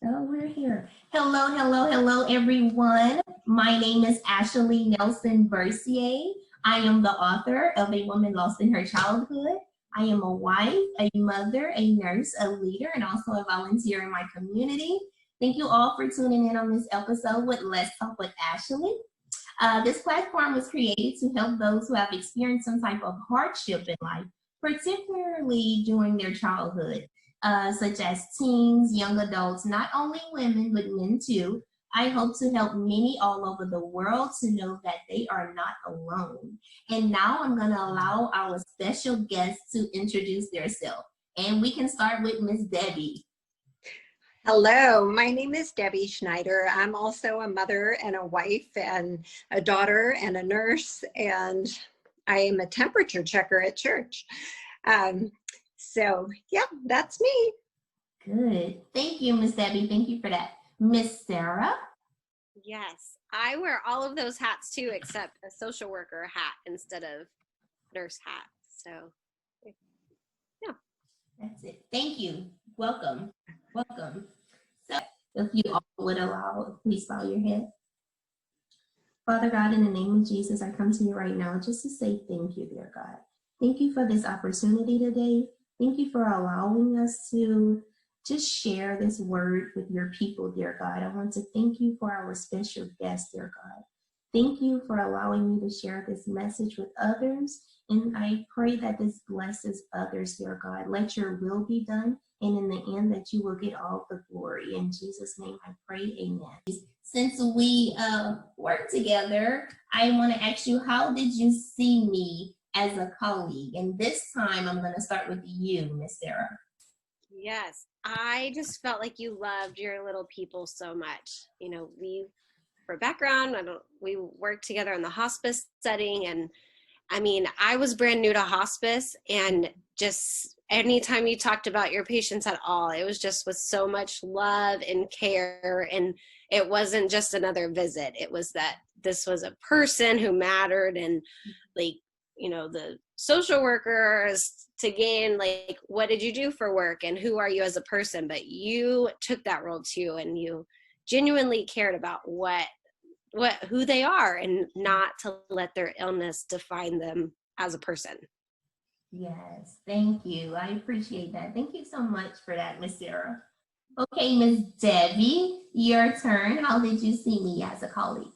Oh, we're here. Hello, hello, hello, everyone. My name is Ashalee Nelson Bercier. I am the author of A Woman Lost in Her Childhood. I am a wife, a mother, a nurse, a leader, and also a volunteer in my community. Thank you all for tuning in on this episode with Let's Talk with Ashalee. This platform was created to help those who have experienced some type of hardship in life, particularly during their childhood. Such as teens, young adults, not only women, but men too. I hope to help many all over the world to know that they are not alone. And now I'm going to allow our special guests to introduce themselves. And we can start with Miss Debbie. Hello, my name is Debbie Schneider. I'm also a mother and a wife and a daughter and a nurse, and I am a temperature checker at church. So, yeah, that's me. Good. Thank you, Miss Debbie. Thank you for that. Miss Sarah? Yes, I wear all of those hats too, except a social worker hat instead of nurse hat. So, yeah. That's it. Thank you. Welcome. Welcome. So, if you all would allow, please bow your head. Father God, in the name of Jesus, I come to you right now just to say thank you, dear God. Thank you for this opportunity today. Thank you for allowing us to just share this word with your people, dear God. I want to thank you for our special guest, dear God. Thank you for allowing me to share this message with others. And I pray that this blesses others, dear God. Let your will be done. And in the end, that you will get all the glory. In Jesus' name, I pray, amen. Since we work together, I want to ask you, how did you see me as a colleague? And this time, I'm going to start with you, Miss Sarah. Yes, I just felt like you loved your little people so much. You know, for background, we worked together in the hospice setting, and I mean, I was brand new to hospice, and just anytime you talked about your patients at all, it was just with so much love and care, and it wasn't just another visit. It was that this was a person who mattered, and like, you know, the social workers to gain, like, what did you do for work and who are you as a person? But you took that role too, and you genuinely cared about who they are, and not to let their illness define them as a person. Yes, thank you. I appreciate that. Thank you so much for that, Miss Sarah. Okay, Miss Debbie, your turn. How did you see me as a colleague?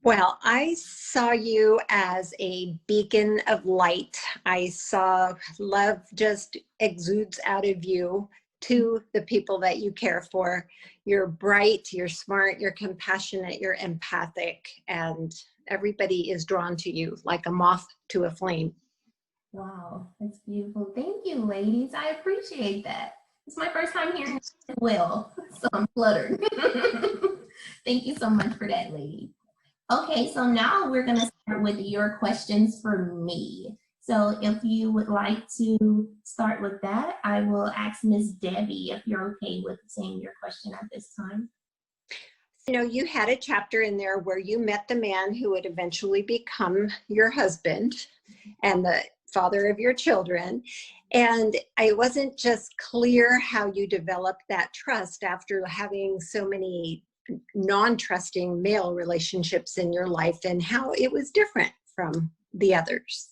Well, I saw you as a beacon of light. I saw love just exudes out of you to the people that you care for. You're bright, you're smart, you're compassionate, you're empathic, and everybody is drawn to you like a moth to a flame. Wow, that's beautiful. Thank you, ladies. I appreciate that. It's my first time hearing it as well, so I'm fluttered. Thank you so much for that, lady. Okay, so now we're going to start with your questions for me. So if you would like to start with that, I will ask Miss Debbie if you're okay with saying your question at this time. You know, you had a chapter in there where you met the man who would eventually become your husband and the father of your children. And it wasn't just clear how you developed that trust after having so many non-trusting male relationships in your life, and how it was different from the others.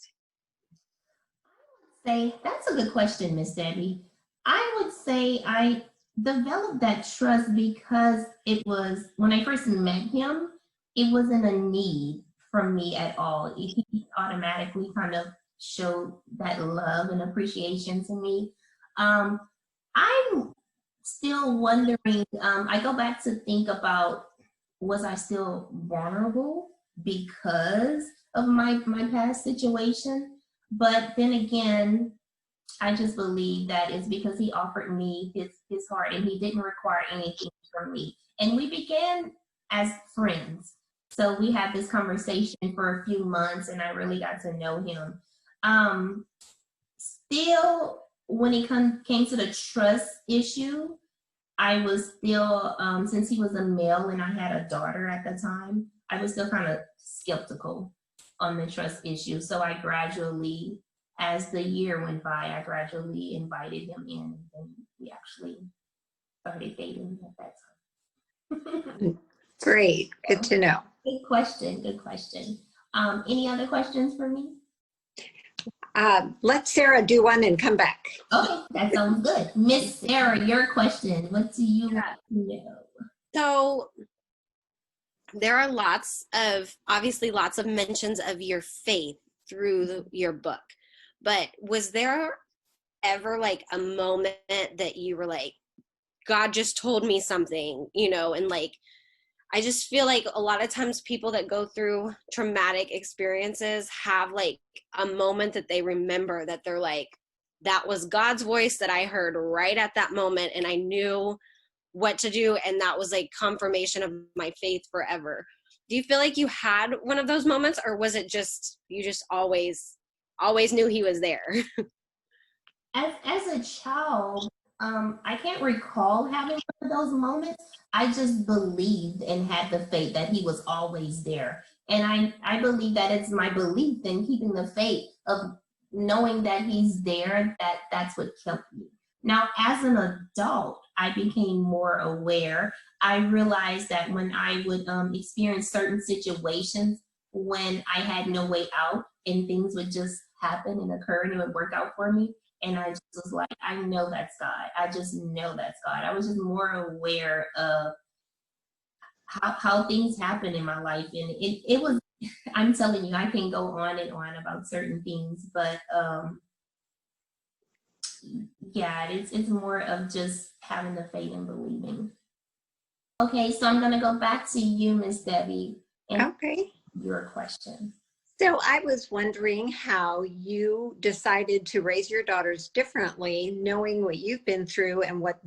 I would say that's a good question, Miss Debbie. I would say I developed that trust because it was, when I first met him, it wasn't a need from me at all. He automatically kind of showed that love and appreciation to me. I'm still wondering, I go back to think about, was I still vulnerable because of my past situation? But then again, I just believe that it's because he offered me his heart, and he didn't require anything from me. And we began as friends. So we had this conversation for a few months, and I really got to know him. Still, when it came to the trust issue, I was still, since he was a male and I had a daughter at the time, I was still kind of skeptical on the trust issue. So I gradually, as the year went by, I gradually invited him in, and we actually started dating at that time. Great. Good to know. Good question. Good question. Any other questions for me? Let Sarah do one and come back. Okay, that sounds good. Miss Sarah, your question. What do you want to know? So there are obviously lots of mentions of your faith through your book, but was there ever like a moment that you were like, God just told me something, and like, I just feel like a lot of times people that go through traumatic experiences have like a moment that they remember that they're like, that was God's voice that I heard right at that moment, and I knew what to do, and that was like confirmation of my faith forever. Do you feel like you had one of those moments, or was it just you just always knew he was there? As a child, I can't recall having one of those moments. I just believed and had the faith that he was always there. And I believe that it's my belief in keeping the faith of knowing that he's there, that's what kept me. Now, as an adult, I became more aware. I realized that when I would experience certain situations when I had no way out and things would just happen and occur and it would work out for me. And I just was like, I know that's God. I just know that's God. I was just more aware of how things happen in my life. And it was, I'm telling you, I can go on and on about certain things, but yeah, it's more of just having the faith and believing. Okay, so I'm gonna go back to you, Miss Debbie, and Okay. your question. So I was wondering how you decided to raise your daughters differently, knowing what you've been through and what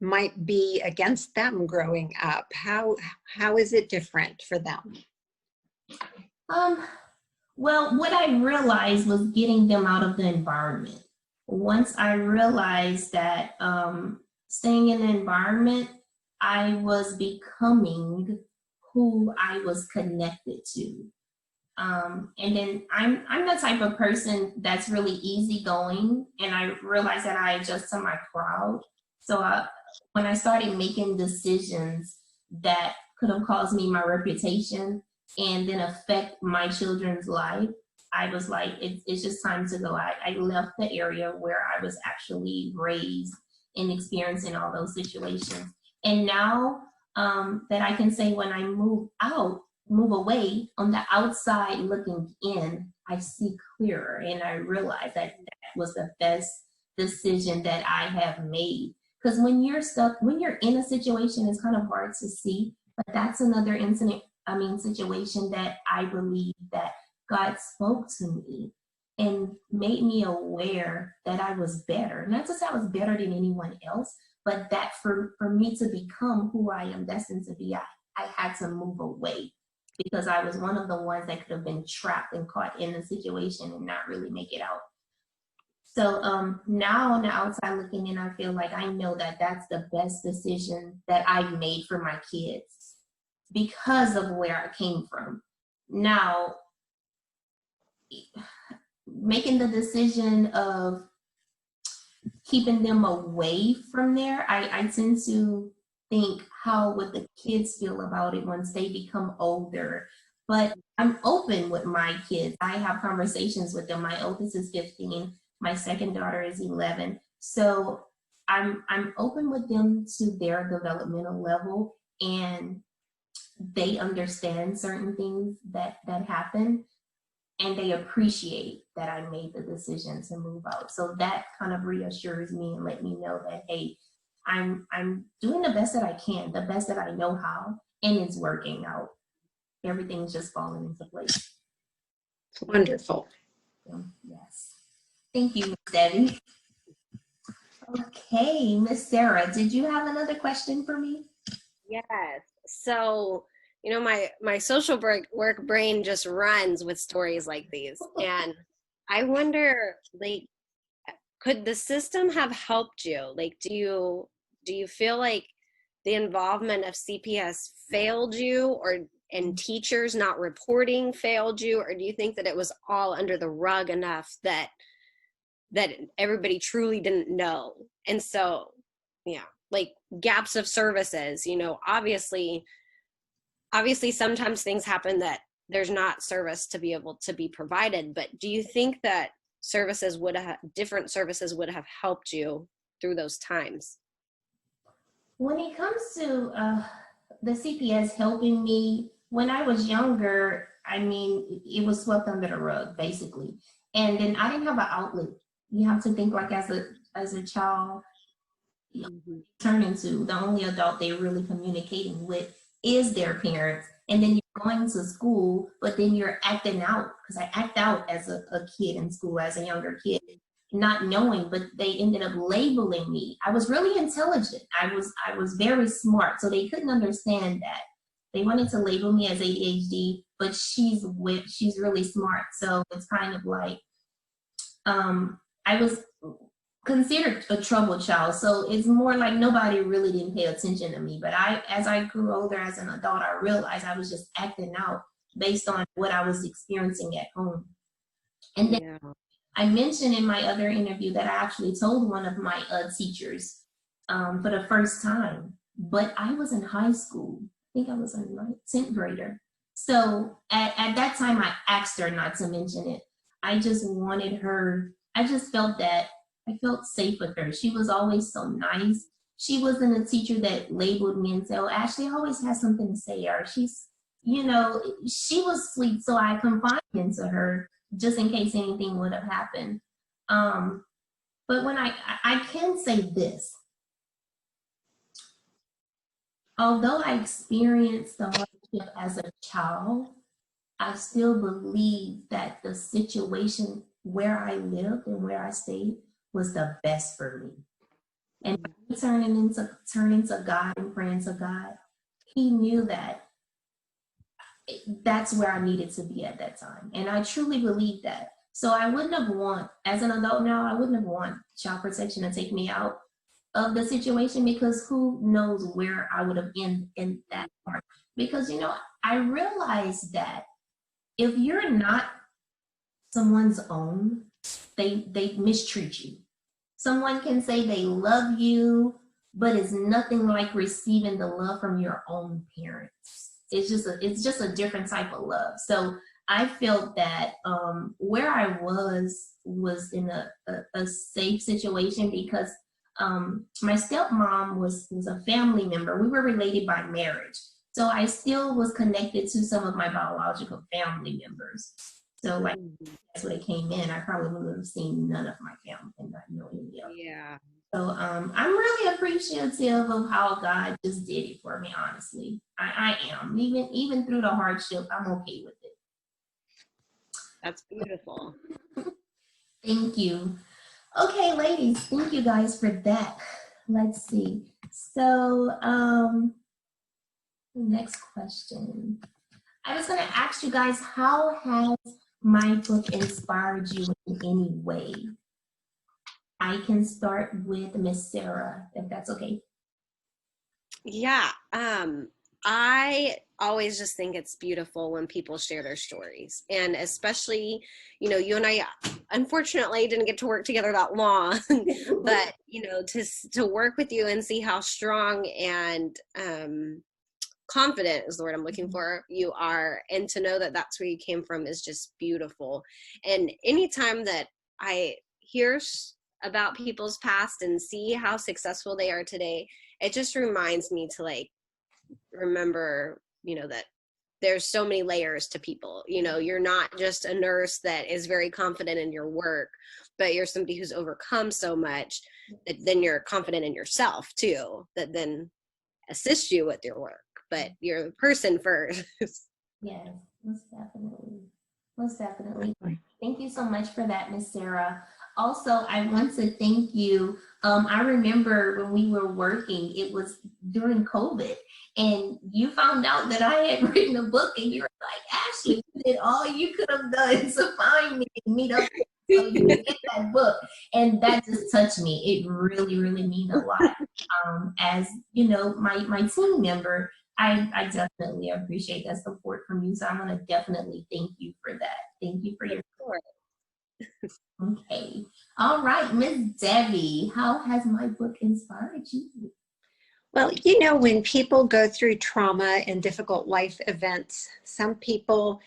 might be against them growing up. How is it different for them? Well, what I realized was getting them out of the environment. Once I realized that staying in the environment, I was becoming who I was connected to. And then I'm the type of person that's really easygoing, and I realized that I adjust to my crowd. So when I started making decisions that could have caused me my reputation and then affect my children's life, I was like, it's just time to go. I left the area where I was actually raised and experiencing all those situations. And now that I can say when I move away on the outside looking in, I see clearer and I realize that was the best decision that I have made. Because when you're in a situation, it's kind of hard to see, but that's another situation that I believe that God spoke to me and made me aware that I was better. Not to say I was better than anyone else, but that for me to become who I am destined to be, I had to move away because I was one of the ones that could have been trapped and caught in the situation and not really make it out. So now on the outside looking in, I feel like I know that that's the best decision that I've made for my kids because of where I came from. Now, making the decision of keeping them away from there, I tend to think, how would the kids feel about it once they become older? But I'm open with my kids. I have conversations with them. My oldest is 15. My second daughter is 11. So I'm open with them to their developmental level, and they understand certain things that happen, and they appreciate that I made the decision to move out. So that kind of reassures me and let me know that, hey, I'm doing the best that I can, the best that I know how, and it's working out. Everything's just falling into place. Wonderful. So, yes. Thank you, Ms. Debbie. Okay, Miss Sarah, did you have another question for me? Yes. So, my social work brain just runs with stories like these. And I wonder, like, could the system have helped you? Like, do you feel like the involvement of CPS failed you, and teachers not reporting failed you? Or do you think that it was all under the rug enough that everybody truly didn't know? And so, yeah. like gaps of services. You know, obviously sometimes things happen that there's not service to be able to be provided, but do you think that different services would have helped you through those times? When it comes to the CPS helping me, when I was younger, I mean, it was swept under the rug, basically. And then I didn't have an outlet. You have to think like as a child, Mhm. turn into the only adult they're really communicating with is their parents. And then you're going to school, but then you're acting out, because I act out as a kid in school, as a younger kid, not knowing, but they ended up labeling me. I was really intelligent. I was very smart, so they couldn't understand that. They wanted to label me as ADHD, but she's really smart. So it's kind of like I was considered a troubled child. So it's more like nobody really didn't pay attention to me. But as I grew older as an adult, I realized I was just acting out based on what I was experiencing at home. And then Yeah. I mentioned in my other interview that I actually told one of my teachers for the first time, but I was in high school. I think I was a 10th grader. So at that time, I asked her not to mention it. I just wanted her, I just felt that I felt safe with her. She was always so nice. She wasn't a teacher that labeled me and said, oh, Ashley always has something to say, or she's, you know, she was sweet. So I confided into her just in case anything would have happened. But when I can say this, although I experienced the hardship as a child, I still believe that the situation where I lived and where I stayed was the best for me. And turning to God and praying to God, He knew that that's where I needed to be at that time. And I truly believe that. So I wouldn't have as an adult now, I wouldn't have want child protection to take me out of the situation, because who knows where I would have been in that part. Because, you know, I realized that if you're not someone's own, they mistreat you. Someone can say they love you, but it's nothing like receiving the love from your own parents. It's just a different type of love. So I felt that where I was in a safe situation, because my stepmom was a family member. We were related by marriage. So I still was connected to some of my biological family members. So like that's when it came in, I probably wouldn't have seen none of my family and not know any of them. Yeah. So I'm really appreciative of how God just did it for me, honestly. I am. Even through the hardship, I'm okay with it. That's beautiful. Thank you. Okay, ladies, thank you guys for that. Let's see. So next question. I was going to ask you guys, how has my book inspired you in any way? I can start with Miss Sarah, if that's okay. Yeah. I always just think it's beautiful when people share their stories. And especially, you know, you and I unfortunately didn't get to work together that long, but, you know, to work with you and see how strong and confident is the word I'm looking for you are, and to know that that's where you came from is just beautiful. And anytime that I hear about people's past and see how successful they are today, it just reminds me to like remember, you know, that there's so many layers to people. You know, you're not just a nurse that is very confident in your work, but you're somebody who's overcome so much that then you're confident in yourself too, that then assists you with your work. But you're the person first. Yes, most definitely. Most definitely. Thank you so much for that, Miss Sarah. Also, I want to thank you. I remember when we were working, it was during COVID, and you found out that I had written a book, and you were like, Ashley, you did all you could have done to find me and meet up so you could get that book. And that just touched me. It really, really means a lot. As you know, my team member, I definitely appreciate that support from you. So I want to definitely thank you for that. Thank you for your support. Okay. All right, Miss Debbie, how has my book inspired you? Well, you know, when people go through trauma and difficult life events, some people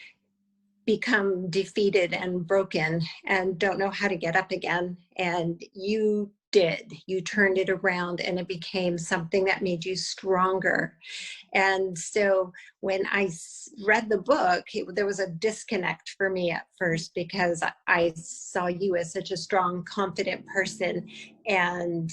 become defeated and broken and don't know how to get up again. And you did. You turned it around and it became something that made you stronger. And so when I read the book, there was a disconnect for me at first because I saw you as such a strong, confident person. And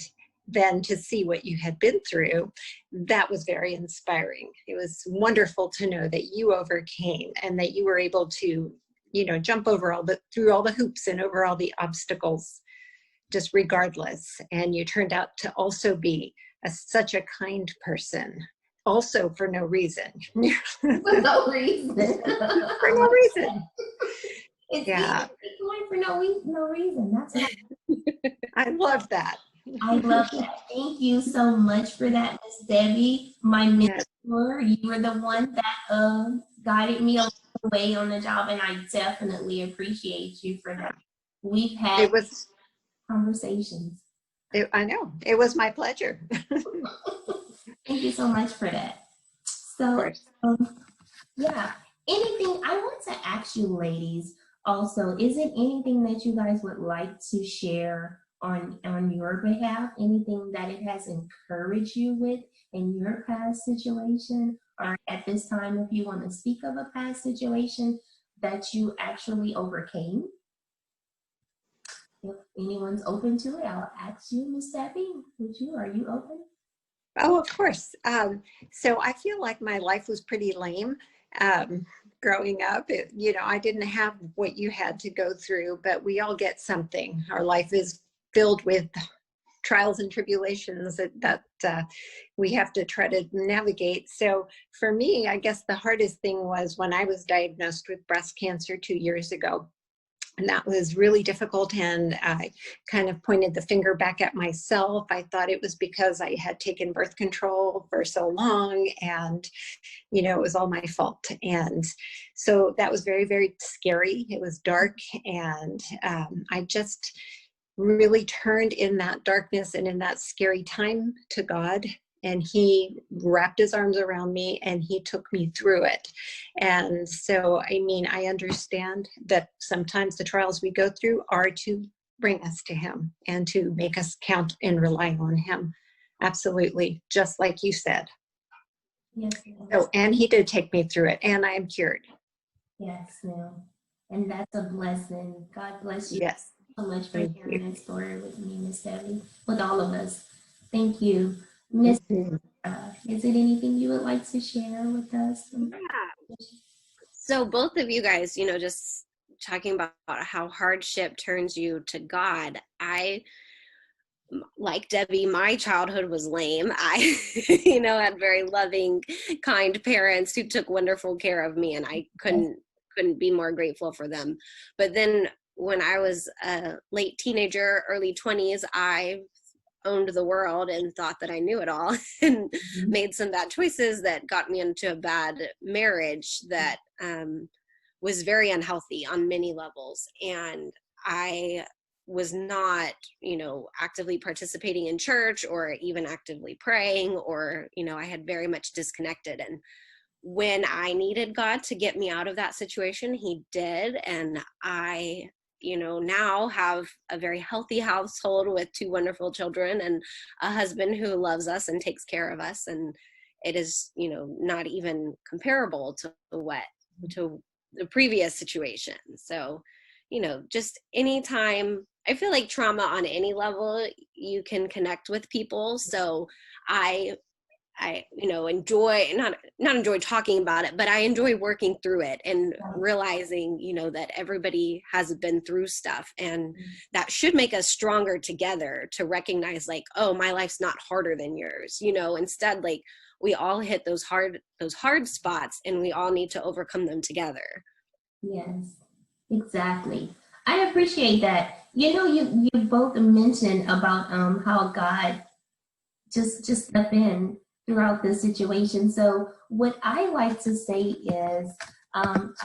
then to see what you had been through, that was very inspiring. It was wonderful to know that you overcame and that you were able to, you know, jump over through all the hoops and over all the obstacles, just regardless. And you turned out to also be such a kind person, also for no reason. For no reason. For no reason. It's Yeah. easy for no reason. That's what I love that. I love that. Thank you so much for that, Miss Debbie, my mentor. You were the one that guided me along the way on the job, and I definitely appreciate you for that. We've had conversations. I know. It was my pleasure. Thank you so much for that. So, yeah. Anything I want to ask you, ladies, also, is it anything that you guys would like to share on your behalf? Anything that it has encouraged you with in your past situation? Or at this time, if you want to speak of a past situation that you actually overcame? If anyone's open to it, I'll ask you, Miss Debbie, are you open? Oh, of course. So I feel like my life was pretty lame growing up. You know, I didn't have what you had to go through, but we all get something. Our life is filled with trials and tribulations that we have to try to navigate. So for me, I guess the hardest thing was when I was diagnosed with breast cancer 2 years ago. And that was really difficult. And I kind of pointed the finger back at myself. I thought it was because I had taken birth control for so long and, you know, it was all my fault. And so that was very, very scary. It was dark. And I just really turned in that darkness and in that scary time to God. And he wrapped his arms around me and he took me through it. And so, I mean, I understand that sometimes the trials we go through are to bring us to him and to make us count and rely on him. Absolutely. Just like you said. Yes. So, and he did take me through it and I am cured. Yes, ma'am. And that's a blessing. God bless you. Yes. So much for sharing that story with me, Miss Debbie, with all of us. Thank you. Miss, is it anything you would like to share with us? Yeah. So both of you guys, you know, just talking about how hardship turns you to God. Like Debbie, my childhood was lame. I, you know, had very loving, kind parents who took wonderful care of me, and I couldn't be more grateful for them. But then when I was a late teenager, early 20s, I owned the world and thought that I knew it all and made some bad choices that got me into a bad marriage that was very unhealthy on many levels. And I was not, you know, actively participating in church or even actively praying, or, you know, I had very much disconnected. And when I needed God to get me out of that situation, he did. And I, you know, now have a very healthy household with 2 wonderful children and a husband who loves us and takes care of us. And it is, you know, not even comparable to the previous situation. So, you know, just anytime, I feel like trauma on any level, you can connect with people. So I you know, not enjoy talking about it, but I enjoy working through it and realizing, you know, that everybody has been through stuff, and that should make us stronger together to recognize, like, oh, my life's not harder than yours, you know. Instead, like, we all hit those hard spots and we all need to overcome them together. Yes, exactly. I appreciate that. You know, you both mentioned about how God just step in throughout the situation. So what I like to say is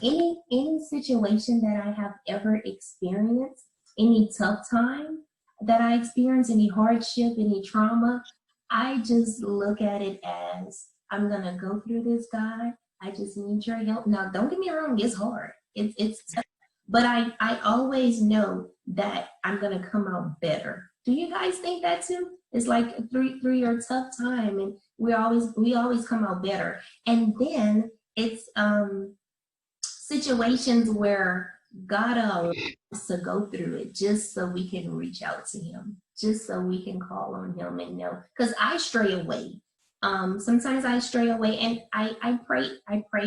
any situation that I have ever experienced, any tough time that I experienced, any hardship, any trauma, I just look at it as I'm gonna go through this, God. I just need your help. Now, don't get me wrong, it's hard. It's tough. But I always know that I'm gonna come out better. Do you guys think that too? It's like through your tough time, and we always come out better. And then it's situations where God allows us to go through it just so we can reach out to Him, just so we can call on Him and know. Because I stray away. Sometimes I stray away, and I pray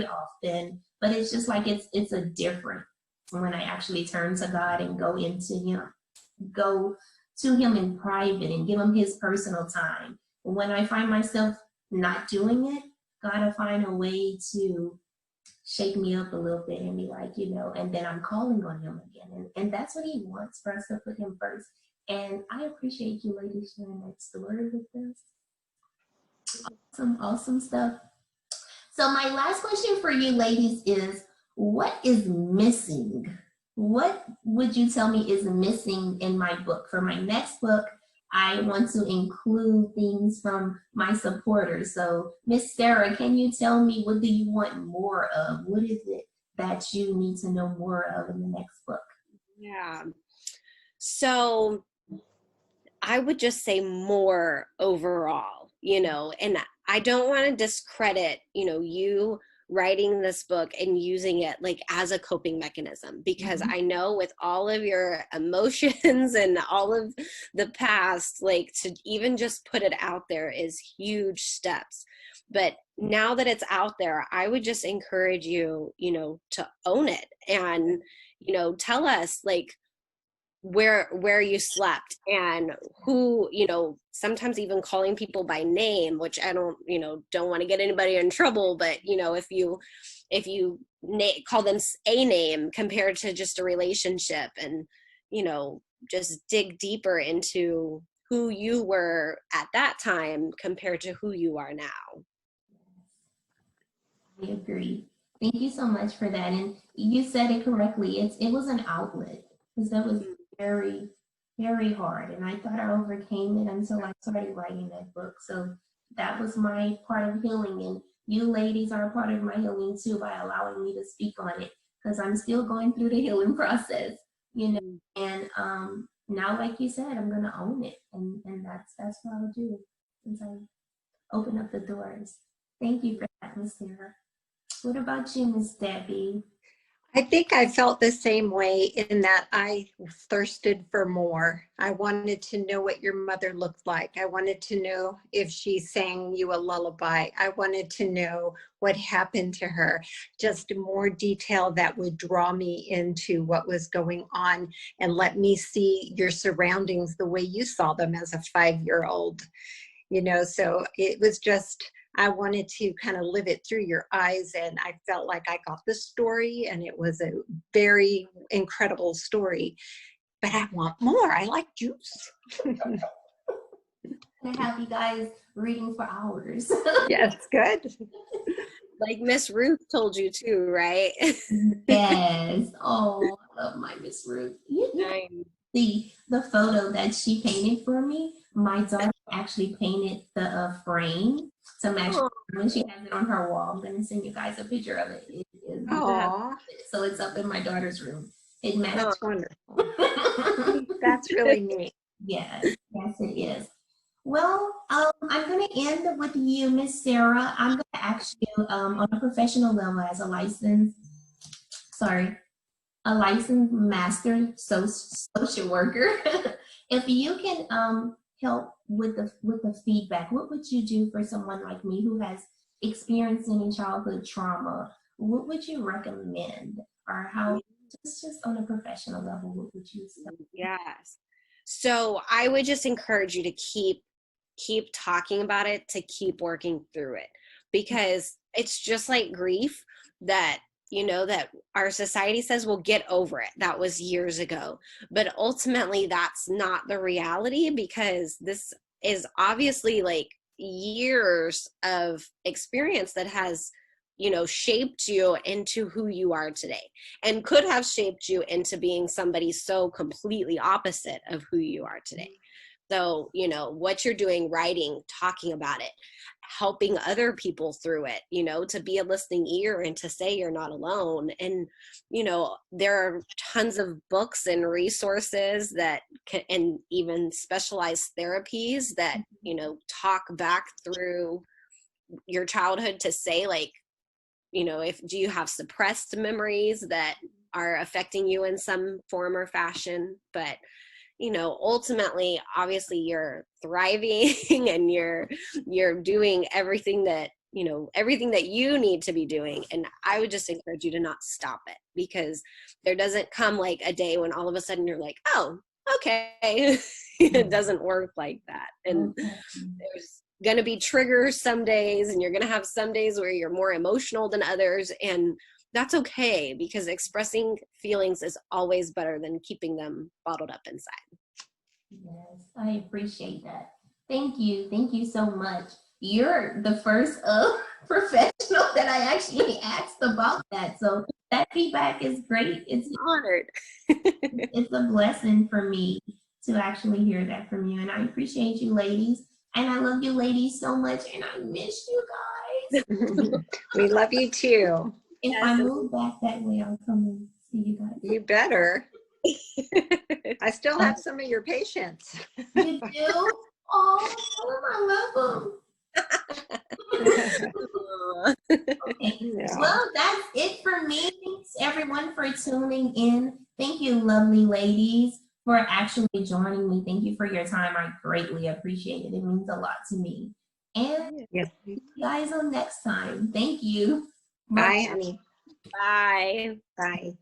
often, but it's just like it's a different when I actually turn to God and go to Him in private and give Him His personal time. When I find myself not doing it, God will find a way to shake me up a little bit and be like, and then I'm calling on Him again. And that's what He wants, for us to put Him first. And I appreciate you ladies sharing that story with us. Awesome stuff. So my last question for you ladies is, what is missing? What would you tell me is missing in my book? For my next book, I want to include things from my supporters. So Miss Sarah, can you tell me, what do you want more of? What is it that you need to know more of in the next book? Yeah. So I would just say more overall, and I don't want to discredit, you writing this book and using it like as a coping mechanism, because I know with all of your emotions and all of the past, like to even just put it out there is huge steps. But now that it's out there, I would just encourage you, to own it and, tell us like where you slept and who, sometimes even calling people by name, which I don't want to get anybody in trouble, but if you call them a name compared to just a relationship, and just dig deeper into who you were at that time compared to who you are now. I agree. Thank you so much for that. And you said it correctly. It was an outlet, because that was very, very hard. And I thought I overcame it until I started writing that book. So that was my part of healing. And you ladies are a part of my healing too, by allowing me to speak on it, because I'm still going through the healing process, And now, like you said, I'm gonna own it. And that's what I'll do since I open up the doors. Thank you for that, Miss Sarah. What about you, Miss Debbie? I think I felt the same way, in that I thirsted for more. I wanted to know what your mother looked like. I wanted to know if she sang you a lullaby. I wanted to know what happened to her. Just more detail that would draw me into what was going on and let me see your surroundings the way you saw them as a 5-year-old. So it was just, I wanted to kind of live it through your eyes, and I felt like I got the story, and it was a very incredible story. But I want more. I like juice. I have you guys reading for hours. Yes, good. Like Miss Ruth told you too, right? Yes. Oh, I love my Miss Ruth. The photo that she painted for me, my daughter actually painted the frame to match when she has it on her wall. I'm going to send you guys a picture of it. It is, so it's up in my daughter's room. It matches. That's wonderful. That's really neat. Yes, it is. Well, I'm going to end with you, Miss Sarah. I'm going to ask you on a professional level, as a licensed master social worker, if you can help with the feedback, what would you do for someone like me who has experienced any childhood trauma? What would you recommend, or how, just on a professional level, what would you say? Yes. So I would just encourage you to keep talking about it, to keep working through it, because it's just like grief that that our society says, well, get over it. That was years ago. But ultimately, that's not the reality, because this is obviously like years of experience that has, shaped you into who you are today, and could have shaped you into being somebody so completely opposite of who you are today. So, you know, what you're doing, writing, talking about it, helping other people through it, you know, to be a listening ear and to say you're not alone. And, you know, there are tons of books and resources that can, and even specialized therapies that, you know, talk back through your childhood to say, like, you know, if do you have suppressed memories that are affecting you in some form or fashion. But, you know, ultimately, obviously you're thriving and you're doing everything that, you know, everything that you need to be doing. And I would just encourage you to not stop it, because there doesn't come like a day when all of a sudden you're like, oh, okay. It doesn't work like that. And there's going to be triggers some days, and you're going to have some days where you're more emotional than others. And that's okay, because expressing feelings is always better than keeping them bottled up inside. Yes, I appreciate that. Thank you. Thank you so much. You're the first professional that I actually asked about that. So that feedback is great. It's Honored. it's a blessing for me to actually hear that from you. And I appreciate you ladies. And I love you ladies so much. And I miss you guys. We love you too. If Yes. I move back that way, I'll come and see you guys. You better. I still have some of your patients. You do? Oh, I love them. Okay. Yeah. Well, that's it for me. Thanks everyone for tuning in. Thank you, lovely ladies, for actually joining me. Thank you for your time. I greatly appreciate it. It means a lot to me. And Yes. see you guys on next time. Thank you. Bye, honey. Bye. Bye.